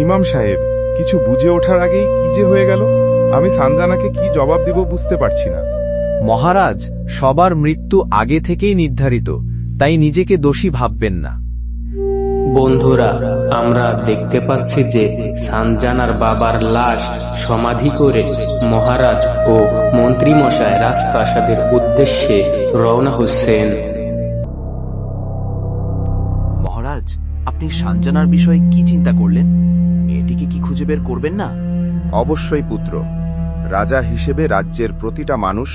ইমাম সাহেব, কিছু বুঝে ওঠার আগেই কি যে হয়ে গেল, আমি সানজানাকে কি জবাব দিব বুঝতে পারছি না। মহারাজ, সবার মৃত্যু আগে থেকেই নির্ধারিত, তাই নিজেকে দোষী ভাববেন না। বন্ধুরা, আমরা দেখতে পাচ্ছি যে সানজানার বাবার লাশ সমাধি করে মহারাজ ও মন্ত্রীমশাই রাজপ্রাসাদের উদ্দেশ্যে রওনা হচ্ছেন। মহারাজ, আপনি সানজানার বিষয়ে কি চিন্তা করলেন? মেয়েটিকে কি খুঁজে বের করবেন না? অবশ্যই পুত্র, রাজা হিসেবে রাজ্যের প্রতিটা মানুষ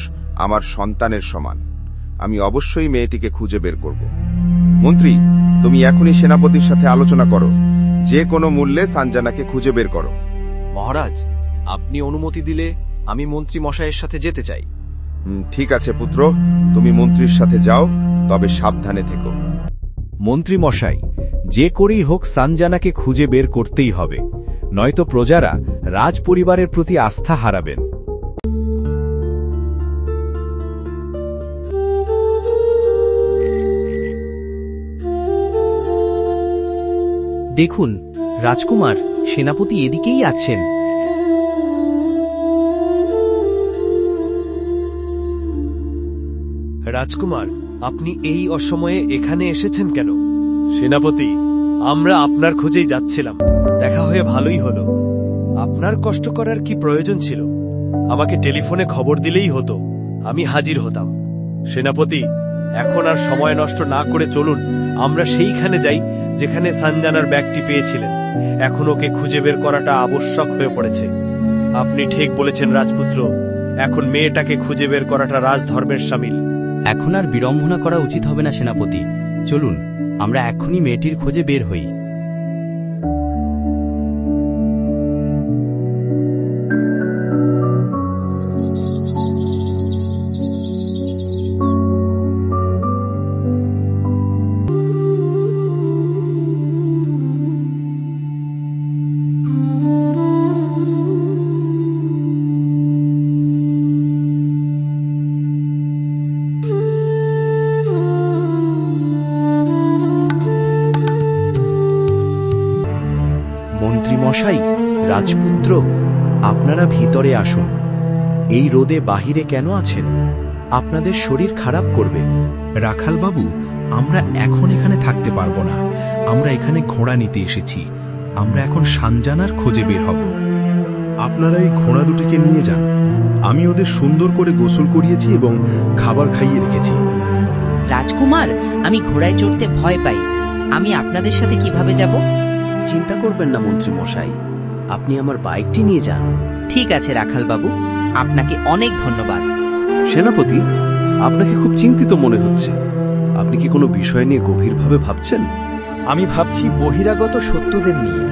আমার সন্তানের সমান। আমি অবশ্যই মেয়েটিকে খুঁজে বের করব। মন্ত্রী, তুমি এখনই সেনাপতির সাথে আলোচনা করো, যে কোনো মূল্যে সানজানাকে খুঁজে বের করো। মহারাজ, আপনি অনুমতি দিলে আমি মন্ত্রী মশাইয়ের সাথে যেতে চাই। ঠিক আছে পুত্র, তুমি মন্ত্রীর সাথে যাও, তবে সাবধানে থেকো। মন্ত্রী মশাই, যে করেই হোক সানজানাকে খুঁজে বের করতেই হবে, নয়তো প্রজারা রাজ পরিবারের প্রতি আস্থা হারাবেন। দেখুন রাজকুমার, সেনাপতি এদিকেই আছেন। রাজকুমার, আপনি এই অসময়ে এখানে এসেছেন কেন? সেনাপতি, আমরা আপনার খোঁজেই যাচ্ছিলাম, দেখা হয়ে ভালোই হলো। আপনার কষ্ট করার কি প্রয়োজন ছিল? আমাকে টেলিফোনে খবর দিলেই হতো, আমি হাজির হতাম। সেনাপতি, এখন আর সময় নষ্ট না করে চলুন আমরা সেইখানে যাই যেখানে সানজানার ব্যাগটি পেয়েছিলেন। এখন ওকে খুঁজে বের করাটা আবশ্যক হয়ে পড়েছে। আপনি ঠিক বলেছেন রাজপুত্র, এখন মেয়েটাকে খুঁজে বের করাটা রাজধর্মের শামিল। এখন আর বিড়ম্বনা করা উচিত হবে না সেনাপতি, চলুন আমরা এখনই মেয়েটির খোঁজে বের হই। মন্ত্রীমশাই, রাজপুত্র, আপনারা ভিতরে আসুন। এই রোদে বাহিরে কেন আছেন? আপনাদের শরীর খারাপ করবে। রাখালবাবু, আমরা এখন এখানে থাকতে পারবো না, আমরা এখানে ঘোড়া নিতে এসেছি। আমরা এখন সানজানার খোঁজে বের হব। আপনারা এই ঘোড়া দুটিকে নিয়ে যান, আমি ওদের সুন্দর করে গোসল করিয়েছি এবং খাবার খাইয়ে রেখেছি। রাজকুমার, আমি ঘোড়ায় চড়তে ভয় পাই, আমি আপনাদের সাথে কিভাবে যাব? চিন্তা করবেন না মন্ত্রী মশাই, আপনি আমার বাইকটি নিয়ে যান। ঠিক আছে রাখাল বাবু, আপনাকে অনেক ধন্যবাদ। সেনাপতি, আপনাকে খুব চিন্তিত মনে হচ্ছে। আপনি কি কোনো বিষয় নিয়ে গভীরভাবে ভাবছেন? আমি ভাবছি বহিরাগত শত্রুদের নিয়ে।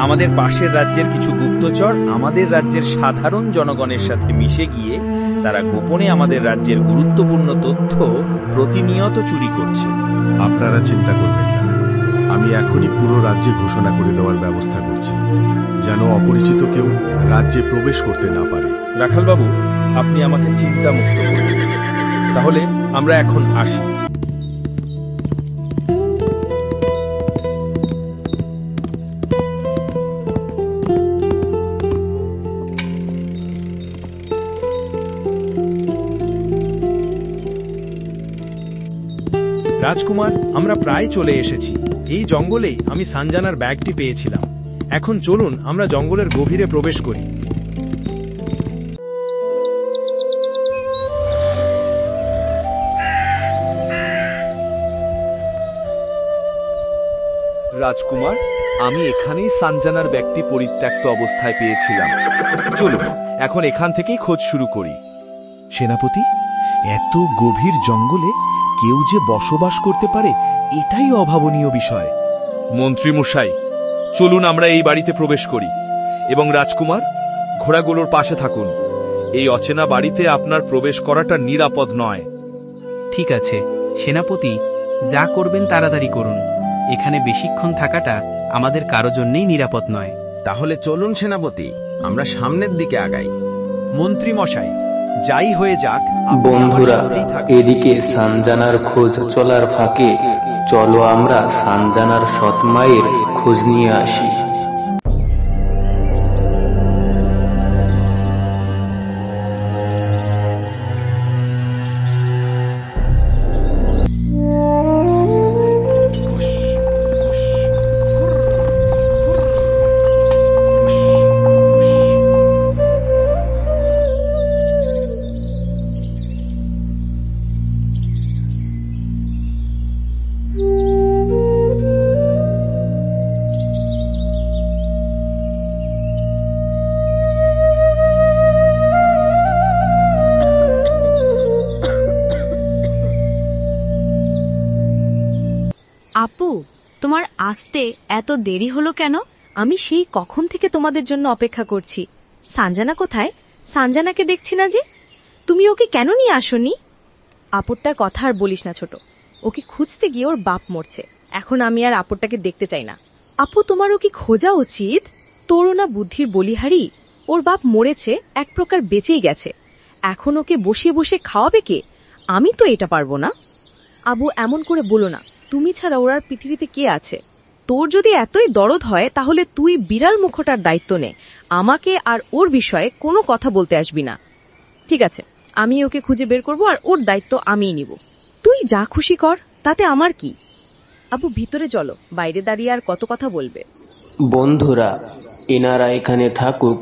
আমাদের পাশের রাজ্যের কিছু গুপ্তচর আমাদের রাজ্যের সাধারণ জনগণের সাথে মিশে গিয়ে তারা গোপনে আমাদের রাজ্যের গুরুত্বপূর্ণ তথ্য প্রতিনিয়ত চুরি করছে। আপনারা চিন্তা করবেন না, আমি এখনই পুরো রাজ্যে ঘোষণা করে দেওয়ার ব্যবস্থা করছি, যেন অপরিচিত কেউ রাজ্যে প্রবেশ করতে না পারে। রাখালবাবু, আপনি আমাকে চিন্তামুক্ত করুন। তাহলে আমরা এখন আসি। রাজকুমার, আমরা প্রায় চলে এসেছি। এই জঙ্গলেই আমি সানজানার ব্যাগটি পেয়েছিলাম। এখন চলুন আমরা জঙ্গলের গভীরে প্রবেশ করি। রাজকুমার, আমি এখানেই সানজানার ব্যাগটি পরিত্যক্ত অবস্থায় পেয়েছিলাম। চলুন এখন এখান থেকেই খোঁজ শুরু করি। সেনাপতি, এত গভীর জঙ্গলে কেউ যে বসবাস করতে পারে, এটাই অভাবনীয় বিষয়। মন্ত্রী মশাই, চলুন আমরা এই বাড়িতে প্রবেশ করি। এবং রাজকুমার, ঘোড়াগুলোর পাশে থাকুন। এই অচেনা বাড়িতে আপনার প্রবেশ করাটা নিরাপদ নয়। ঠিক আছে সেনাপতি, যা করবেন তাড়াতাড়ি করুন। এখানে বেশিক্ষণ থাকাটা আমাদের কারো জন্যই নিরাপদ নয়। তাহলে চলুন সেনাপতি, আমরা সামনের দিকে আগাই। মন্ত্রী মশাই, যাই হয়ে যাক, বন্ধুরা, এদিকে সানজানার খোঁজ চলার ফাঁকে চলো আমরা সানজানার সৎ মায়ের খোঁজ নিয়ে আসি। তোমার আসতে এত দেরি হলো কেন? আমি সেই কখন থেকে তোমাদের জন্য অপেক্ষা করছি। সানজানা কোথায়? সানজানাকে দেখছি না যে। তুমি ওকে কেন নিয়ে আসোনি? আপদটার কথা আর বলিস না ছোট, ওকে খুঁজতে গিয়ে ওর বাপ মরছে। এখন আমি আর আপদটাকে দেখতে চাই না। আপু, তোমার ওকে খোঁজা উচিত। তোরও না বুদ্ধির বলিহারি? ওর বাপ মরেছে, এক প্রকার বেঁচেই গেছে। এখন ওকে বসিয়ে বসে খাওয়াবে কে? আমি তো এটা পারবো না। আবু, এমন করে বলো না। তুমি ছাড়া ওর আর পৃথিবীতে কে আছে? তোর যদি এতই দরদ হয় তাহলে তুই বিড়াল মুখটার দায়িত্ব নে। আমাকে আর ওর বিষয়ে কোনো কথা বলতে আসবি না। ঠিক আছে, আমি ওকে খুঁজে বের করব আর ওর দায়িত্ব আমিই নিব। তুই যা খুশি কর, তাতে আমার কি? আবু, ভিতরে চলো, বাইরে দাঁড়িয়ে আর কত কথা বলবে? বন্ধুরা, এনারা এখানে থাকুক,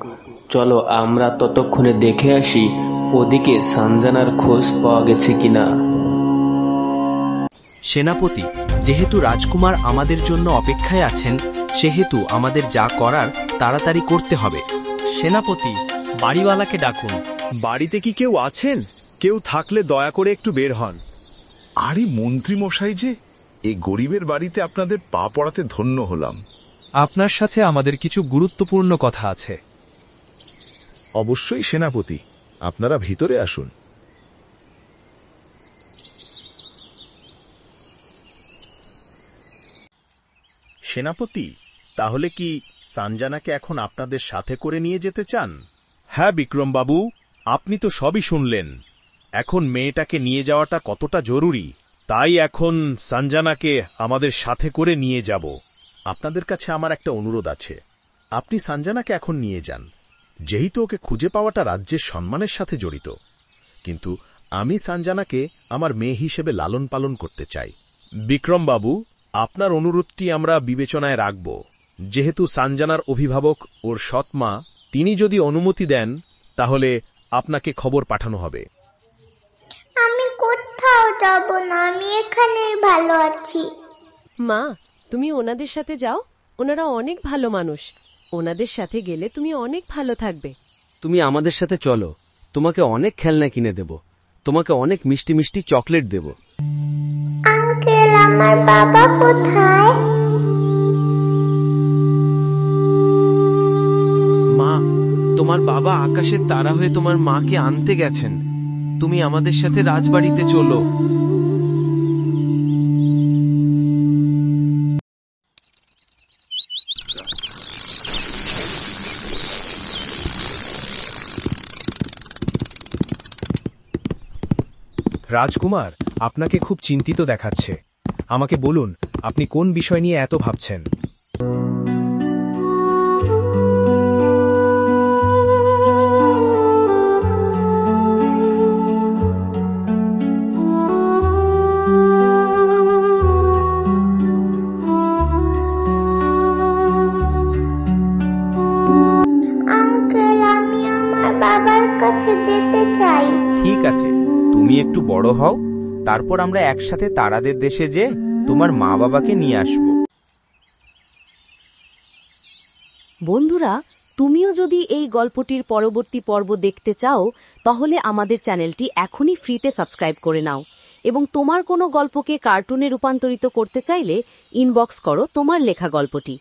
চলো আমরা ততক্ষণে দেখে আসি ওদিকে সানজানার খোঁজ পাওয়া গেছে কিনা। সেনাপতি, যেহেতু রাজকুমার আমাদের জন্য অপেক্ষায় আছেন, সেহেতু আমাদের যা করার তাড়াতাড়ি করতে হবে। সেনাপতি, বাড়িওয়ালাকে ডাকুন। বাড়িতে কি কেউ আছেন? কেউ থাকলে দয়া করে একটু বের হন। আরে মন্ত্রী মশাই যে, এই গরিবের বাড়িতে আপনাদের পা পড়াতে ধন্য হলাম। আপনার সাথে আমাদের কিছু গুরুত্বপূর্ণ কথা আছে। অবশ্যই সেনাপতি, আপনারা ভিতরে আসুন। সেনাপতি, তাহলে কি সানজানাকে এখন আপনাদের সাথে করে নিয়ে যেতে চান? হ্যাঁ বিক্রমবাবু, আপনি তো সবই শুনলেন। এখন মেয়েটাকে নিয়ে যাওয়াটা কতটা জরুরি, তাই এখন সানজানাকে আমাদের সাথে করে নিয়ে যাব। আপনাদের কাছে আমার একটা অনুরোধ আছে, আপনি সানজানাকে এখন নিয়ে যান, যেহেতু ওকে খুঁজে পাওয়াটা রাজ্যের সম্মানের সাথে জড়িত। কিন্তু আমি সানজানাকে আমার মেয়ে হিসেবে লালন পালন করতে চাই। বিক্রমবাবু, আপনার অনুরোধটি আমরা বিবেচনায় রাখব। যেহেতু সানজানার অভিভাবক ওর সৎমা, তিনি যদি অনুমতি দেন তাহলে আপনাকে খবর পাঠানো হবে। আমি কোথাও যাব না, আমি এখানেই ভালো আছি। মা, তুমি ওনাদের সাথে যাও, ওনারা অনেক ভালো মানুষ। ওনাদের সাথে গেলে তুমি অনেক ভালো থাকবে। তুমি আমাদের সাথে চলো, তোমাকে অনেক খেলনা কিনে দেব, তোমাকে অনেক মিষ্টি মিষ্টি চকলেট দেব। আঙ্কেল, আমার বাবা কোথায়? মা, তোমার বাবা আকাশের তারা হয়ে তোমার মাকে আনতে গেছেন। তুমি আমাদের সাথে রাজবাড়িতে চলো। রাজকুমার, আপনাকে খুব চিন্তিত দেখাচ্ছে। আমাকে বলুন, আপনি কোন বিষয় নিয়ে এত ভাবছেন? আঙ্কেল, আমি আমার বাবার কাছে যেতে চাই। ঠিক আছে, তুমি একটু বড় হও, তারপর আমরা একসাথে তারাদের দেশে যে তোমার মা বাবাকে নিয়ে আসব। বন্ধুরা, তুমিও যদি এই গল্পটির পরবর্তী পর্ব দেখতে চাও, তাহলে আমাদের চ্যানেলটি এখনই ফ্রিতে সাবস্ক্রাইব করে নাও। এবং তোমার কোনো গল্পকে কার্টুনে রূপান্তরিত করতে চাইলে ইনবক্স করো তোমার লেখা গল্পটি।